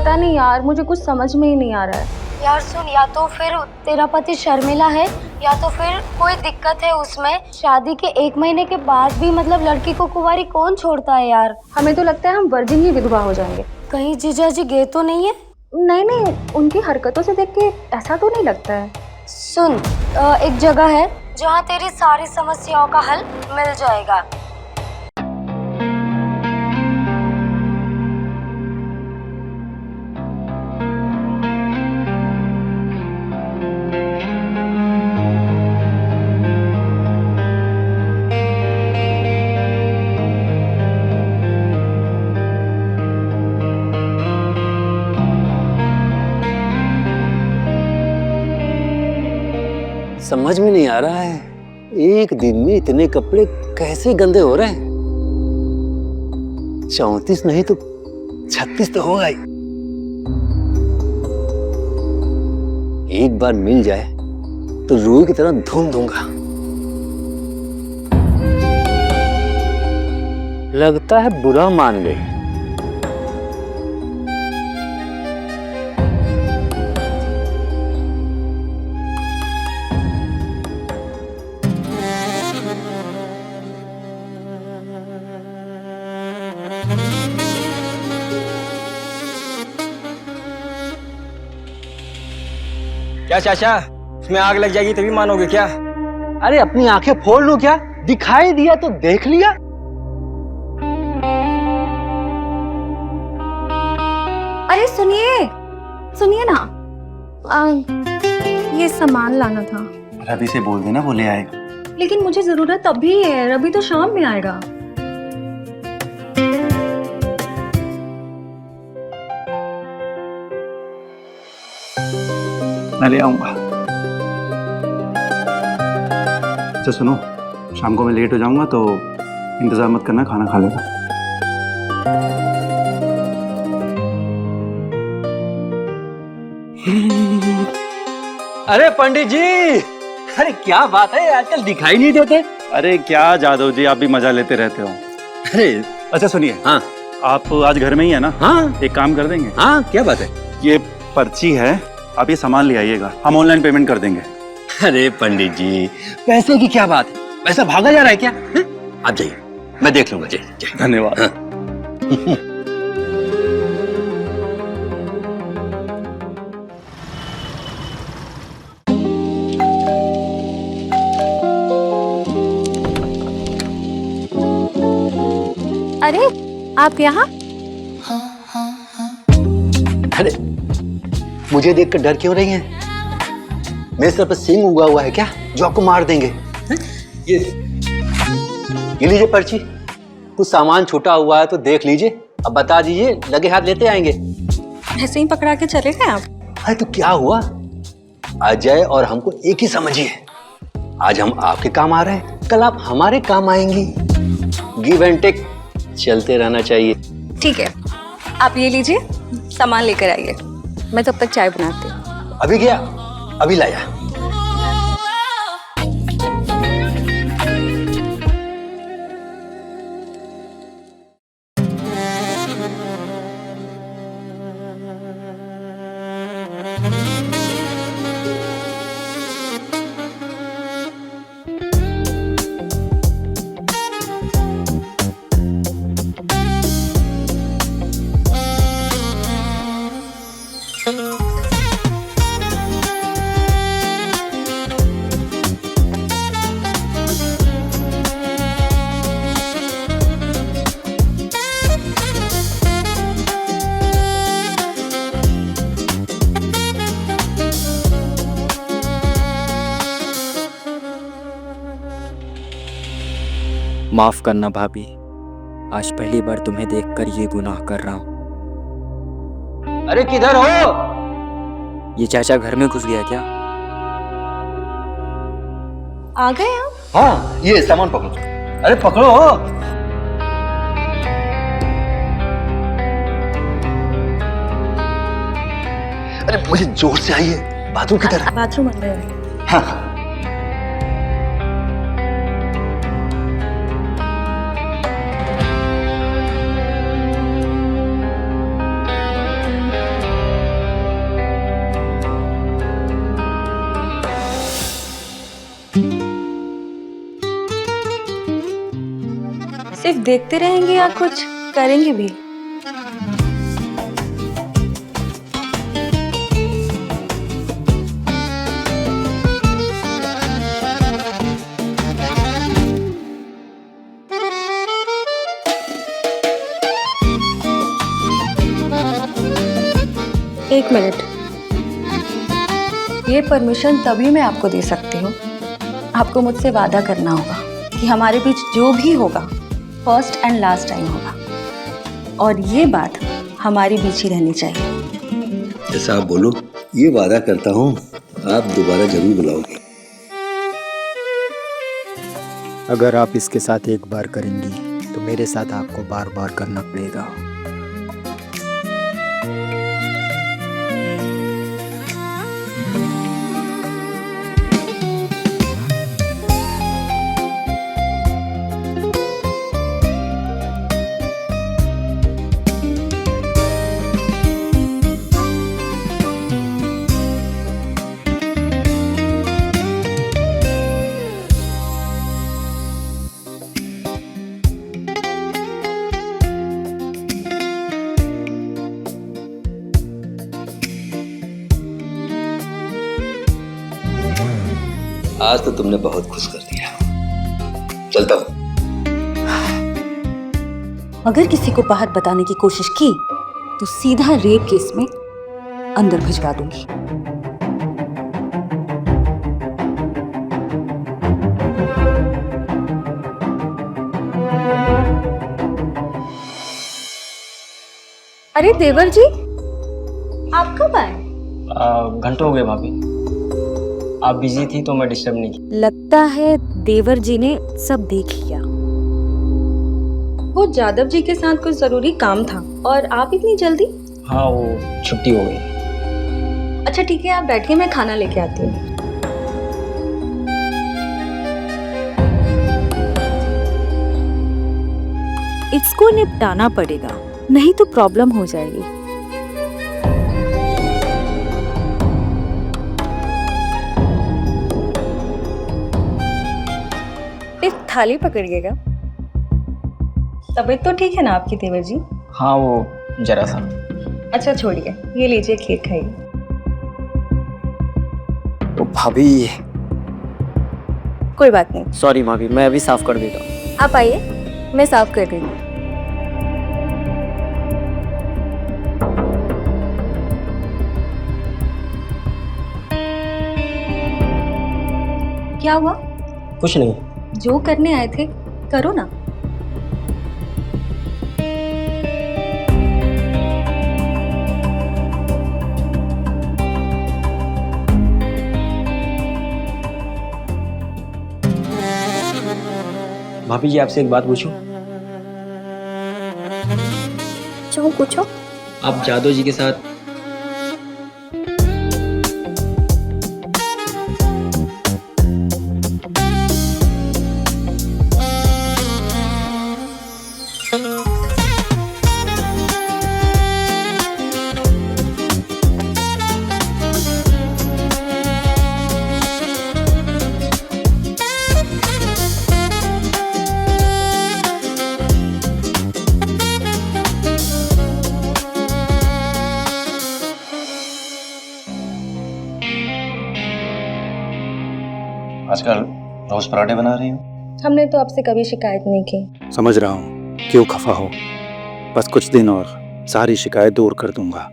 पता नहीं यार, मुझे कुछ समझ में ही नहीं आ रहा है। यार सुन, या तो फिर तेरा पति शर्मिला है या तो फिर कोई दिक्कत है उसमें। शादी के 1 महीने के बाद भी मतलब लड़की को कुंवारी कौन छोड़ता है यार। हमें तो लगता है हम वर्जिन ही विधवा हो जाएंगे। कहीं जीजा जी गए तो नहीं है? नहीं, उनकी हरकतों से देख के ऐसा तो नहीं लगता है। सुन, एक जगह है जहाँ तेरी सारी समस्याओं का हल मिल जाएगा। समझ में नहीं आ रहा है, एक दिन में इतने कपड़े कैसे गंदे हो रहे हैं। 34 नहीं तो 36 तो होगा ही। एक बार मिल जाए तो रूई की तरह धूम दूंगा। लगता है बुरा मान गई। क्या चाचा, इसमें आग लग जाएगी तभी मानोगे क्या? अरे अपनी आंखें फोड़ लो क्या, दिखाई दिया तो देख लिया। अरे सुनिए ना, ये सामान लाना था। रवि से बोल देना, वो ले आएगा। लेकिन मुझे जरूरत अभी है, रवि तो शाम में आएगा। मैं ले आऊंगा। अच्छा सुनो, शाम को मैं लेट हो जाऊंगा तो इंतजार मत करना, खाना खा लेना। अरे पंडित जी, अरे क्या बात है, आजकल दिखाई नहीं देते। अरे क्या जादव जी, आप भी मजा लेते रहते हो। अरे अच्छा सुनिए, हाँ, आप आज घर में ही है ना? हाँ, एक काम कर देंगे? हाँ, क्या बात है? ये पर्ची है, आप ये सामान ले आइएगा, हम ऑनलाइन पेमेंट कर देंगे। अरे पंडित जी, पैसे की क्या बात है, पैसा भागा जा रहा है क्या? आप जाइए, मैं देख लूंगा। जाइए। धन्यवाद। हाँ। अरे आप यहाँ? अरे मुझे देखकर डर क्यों रही हैं? मेरे सर पर सींग उगा हुआ है क्या जो आपको मार देंगे? ये लीजिए पर्ची, कुछ सामान छूटा हुआ है तो देख लीजिए, अब बता दीजिए, लगे हाथ लेते आएंगे। ऐसे ही पकड़ा के चले गए आप? अरे तो क्या हुआ, अजय और हमको एक ही समझिए। आज हम आपके काम आ रहे हैं, कल आप हमारे काम आएंगी। गिव एंड टेक चलते रहना चाहिए। ठीक है, आप ये लीजिए, सामान लेकर आइए, मैं तब तक चाय बनाती हूँ। अभी गया, अभी लाया। माफ करना भाभी, आज पहली बार तुम्हें देखकर ये गुनाह कर रहा हूँ। अरे किधर हो? ये चाचा घर में घुस गया क्या? आ गए आप? हाँ, ये सामान पकड़ो। अरे पकड़ो। अरे मुझे जोर से आइए, बाथरूम किधर है? बाथरूम अंदर है। हाँ। देखते रहेंगे या कुछ करेंगे भी? एक मिनट, ये परमिशन तभी मैं आपको दे सकती हूँ। आपको मुझसे वादा करना होगा कि हमारे बीच जो भी होगा फर्स्ट एंड लास्ट टाइम होगा, और ये बात हमारे बीच ही रहनी चाहिए। जैसा आप बोलो, ये वादा करता हूँ आप दोबारा जरूर बुलाओगे। अगर आप इसके साथ एक बार करेंगी तो मेरे साथ आपको बार बार करना पड़ेगा। आज तो तुमने बहुत खुश कर दिया। चलता हूँ। अगर किसी को बाहर बताने की कोशिश की तो सीधा रेप केस में अंदर भिजवा दूंगी। अरे देवर जी, आप कब आए? घंटों हो गए भाभी। आप बिजी थी तो मैं डिस्टर्ब नहीं की। लगता है देवर जी ने सब देख लिया। वो जादव जी के साथ कुछ जरूरी काम था, और आप इतनी जल्दी? हाँ, वो छुट्टी हो गई। अच्छा ठीक है, आप बैठिए, मैं खाना लेके आती हूँ। इसको निपटाना पड़ेगा, नहीं तो प्रॉब्लम हो जाएगी। एक थाली पकड़िएगा। तबीयत तो ठीक है ना आपकी देवर जी? हाँ, वो जरा सा। अच्छा छोड़िए, ये लीजिए, खीर खाइए। तो भाभी, कोई बात नहीं, सॉरी भाभी, मैं अभी साफ कर देता हूँ। आप आइए, मैं साफ कर देती हूँ। क्या हुआ? कुछ नहीं। जो करने आए थे करो ना। भाभी जी, आपसे एक बात पूछूं? जो पूछो। आप जादव जी के साथ आजकल रोज पराठे बना रही हूँ। हमने तो आपसे कभी शिकायत नहीं की। समझ रहा हूँ क्यों खफा हो, बस कुछ दिन और सारी शिकायत दूर कर दूंगा।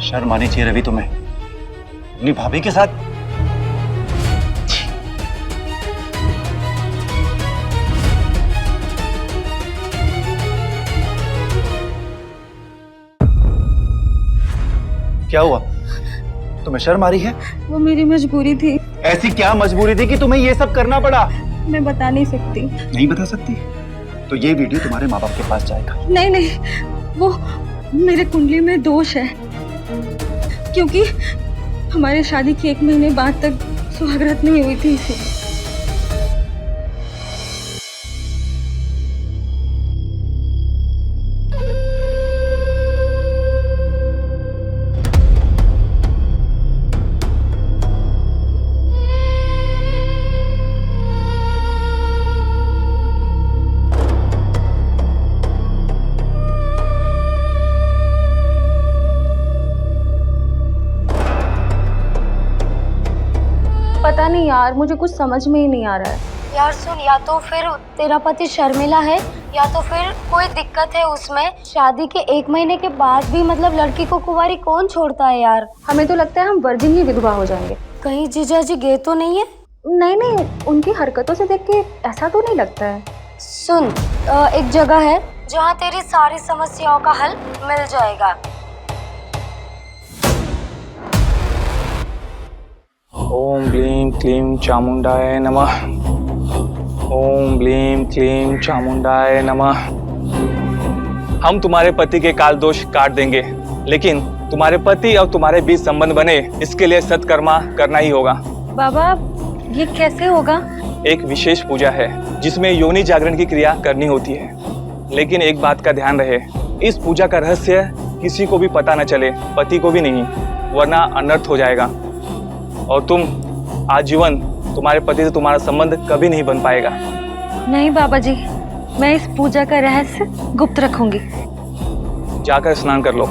शर्म आनी चाहिए रवि तुम्हें, अपनी भाभी के साथ। क्या हुआ, तुम्हें शर्म आ रही है? वो मेरी मजबूरी थी। ऐसी क्या मजबूरी थी कि तुम्हें ये सब करना पड़ा? मैं बता नहीं सकती। नहीं बता सकती तो ये वीडियो तुम्हारे माँ बाप के पास जाएगा। नहीं नहीं, वो मेरे कुंडली में दोष है, क्योंकि हमारे शादी के 1 महीने बाद तक सुहागरात नहीं हुई थी इसे। पता नहीं यार, मुझे कुछ समझ में ही नहीं आ रहा है। यार सुन, या तो फिर तेरा पति शर्मिला है या तो फिर कोई दिक्कत है उसमें। शादी के 1 महीने के बाद भी मतलब लड़की को कुंवारी कौन छोड़ता है यार। हमें तो लगता है हम वर्जिन ही विधवा हो जाएंगे। कहीं जीजाजी गए तो नहीं है? नहीं नहीं, उनकी हरकतों से देख के ऐसा तो नहीं लगता है। सुन, एक जगह है जहाँ तेरी सारी समस्याओं का हल मिल जाएगा। ओम ब्लीम क्लीम चामुंडाय नमः। ओम ब्लीम क्लीम चामुंडाय नमः। हम तुम्हारे पति के काल दोष काट देंगे, लेकिन तुम्हारे पति और तुम्हारे बीच संबंध बने, इसके लिए सत्कर्मा करना ही होगा। बाबा, ये कैसे होगा? एक विशेष पूजा है जिसमें योनि जागरण की क्रिया करनी होती है, लेकिन एक बात का ध्यान रहे, इस पूजा का रहस्य किसी को भी पता न चले, पति को भी नहीं, वरना अनर्थ हो जाएगा और तुम आजीवन तुम्हारे पति से तुम्हारा संबंध कभी नहीं बन पाएगा। नहीं बाबा जी, मैं इस पूजा का रहस्य गुप्त रखूंगी। जाकर स्नान कर लो।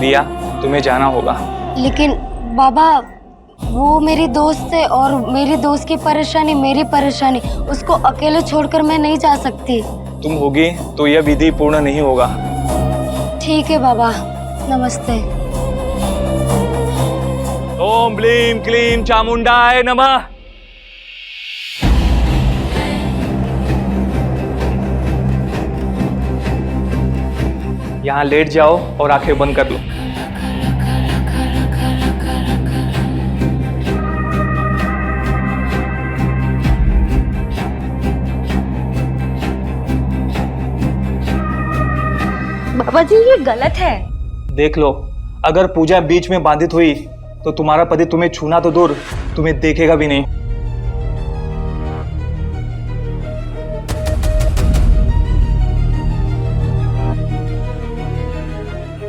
दिया, तुम्हें जाना होगा। लेकिन बाबा, वो मेरी दोस्त है और मेरी दोस्त की परेशानी मेरी परेशानी, उसको अकेले छोड़कर मैं नहीं जा सकती। तुम होगी तो यह विधि पूर्ण नहीं होगा। ठीक है बाबा, नमस्ते। ओम ब्लीम क्लीम चामुंडाय नमः। यहाँ लेट जाओ और आंखें बंद कर लो। बाबा जी, ये गलत है। देख लो, अगर पूजा बीच में बाधित हुई तो तुम्हारा पति तुम्हें छूना तो दूर, तुम्हें देखेगा भी नहीं।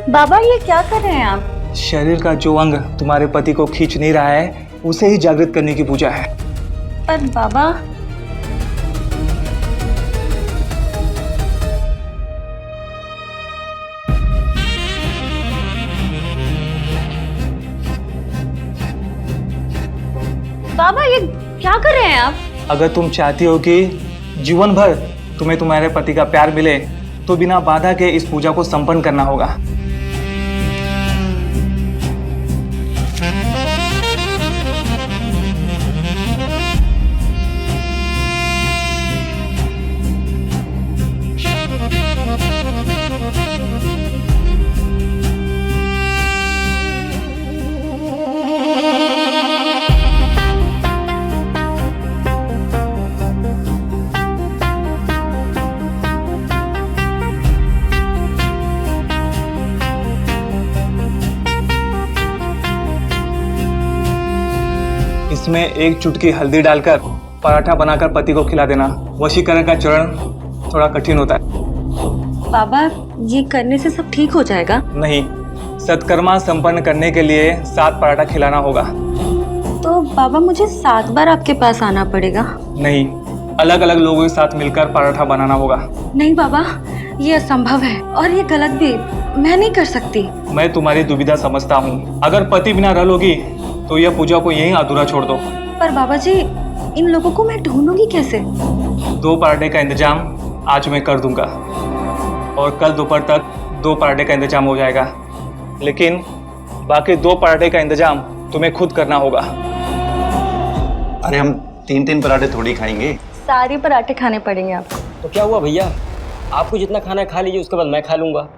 बाबा, ये क्या कर रहे हैं आप? शरीर का जो अंग तुम्हारे पति को खींच नहीं रहा है, उसे ही जागृत करने की पूजा है। पर बाबा, बाबा ये क्या कर रहे हैं आप? अगर तुम चाहती हो कि जीवन भर तुम्हें तुम्हारे पति का प्यार मिले, तो बिना बाधा के इस पूजा को संपन्न करना होगा। इसमें 1 चुटकी हल्दी डालकर पराठा बनाकर पति को खिला देना। वशीकरण का चरण थोड़ा कठिन होता है। बाबा, ये करने से सब ठीक हो जाएगा? नहीं, सत्कर्मा संपन्न करने के लिए 7 पराठा खिलाना होगा। तो बाबा, मुझे 7 बार आपके पास आना पड़ेगा? नहीं, अलग अलग लोगों के साथ मिलकर पराठा बनाना होगा। नहीं बाबा, ये असंभव है और ये गलत भी, मैं नहीं कर सकती। मैं तुम्हारी दुविधा समझता हूँ। अगर पति बिना रह लोगी तो यह पूजा को यहीं अधूरा छोड़ दो। पर बाबा जी, इन लोगों को मैं ढूंढूंगी कैसे? 2 पराठे का इंतजाम आज मैं कर दूंगा और कल दोपहर तक 2 पराठे का इंतजाम हो जाएगा, लेकिन बाकी 2 पराठे का इंतजाम तुम्हें खुद करना होगा। अरे हम 3-3 पराठे थोड़ी खाएंगे। सारे पराठे खाने पड़ेंगे आपको। तो क्या हुआ भैया, आपको जितना खाना है खा लीजिए, उसके बाद मैं खा लूंगा।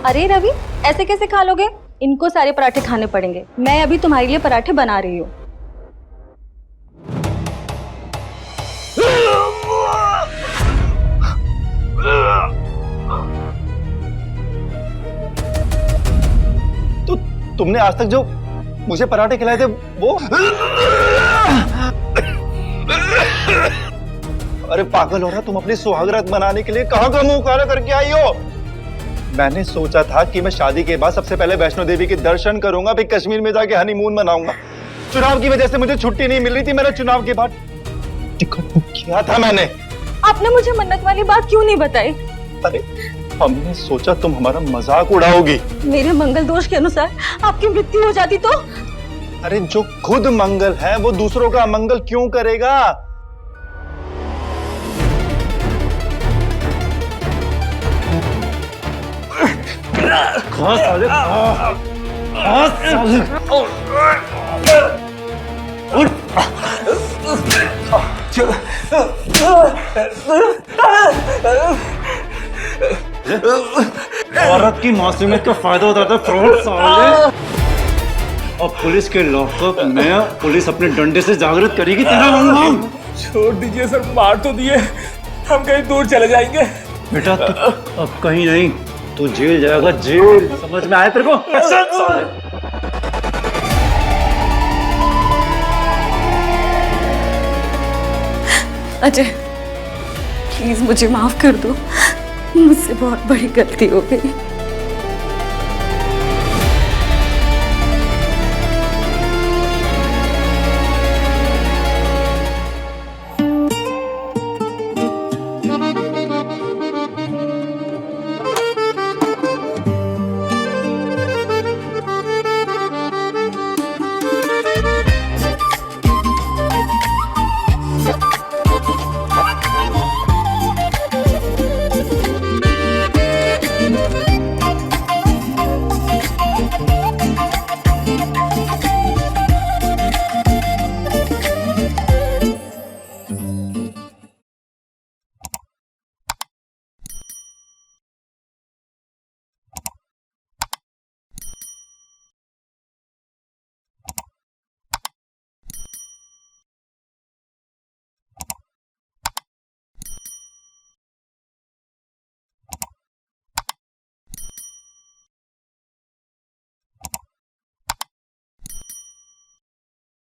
अरे रवि, ऐसे कैसे खा लोगे? इनको सारे पराठे खाने पड़ेंगे। मैं अभी तुम्हारे लिए पराठे बना रही हूँ। तो तुमने आज तक जो मुझे पराठे खिलाए थे वो? अरे पागल हो रहा, तुम अपनी सुहागरात बनाने के लिए कहाँ का मुंह काला करके आई हो? मैंने सोचा था कि मैं शादी के बाद सबसे पहले वैष्णो देवी के दर्शन करूंगा, फिर कश्मीर में जाके हनीमून मनाऊंगा। चुनाव की वजह से मुझे छुट्टी नहीं मिल रही थी, मैंने चुनाव के बाद टिकट बुक किया था मैंने। आपने मुझे मन्नत वाली बात क्यों नहीं बताई? अरे हमने सोचा तुम हमारा मजाक उड़ाओगी। मेरे मंगल दोष के अनुसार आपकी मृत्यु हो जाती तो? अरे जो खुद मंगल है वो दूसरों का अमंगल क्यों करेगा? औरत की मासूमियत का फायदा उठाता फ्रॉड साले। और पुलिस के लॉकअप में पुलिस अपने डंडे से जागृत करेगी तेरा नाम। छोड़ दीजिए सर, मार तो दिए, हम कहीं दूर चले जाएंगे। बेटा तू अब कहीं नहीं, तू जेल जाएगा, जेल। समझ में आया तेरे को? अजय, प्लीज मुझे माफ कर दो, मुझसे बहुत बड़ी गलती हो गई।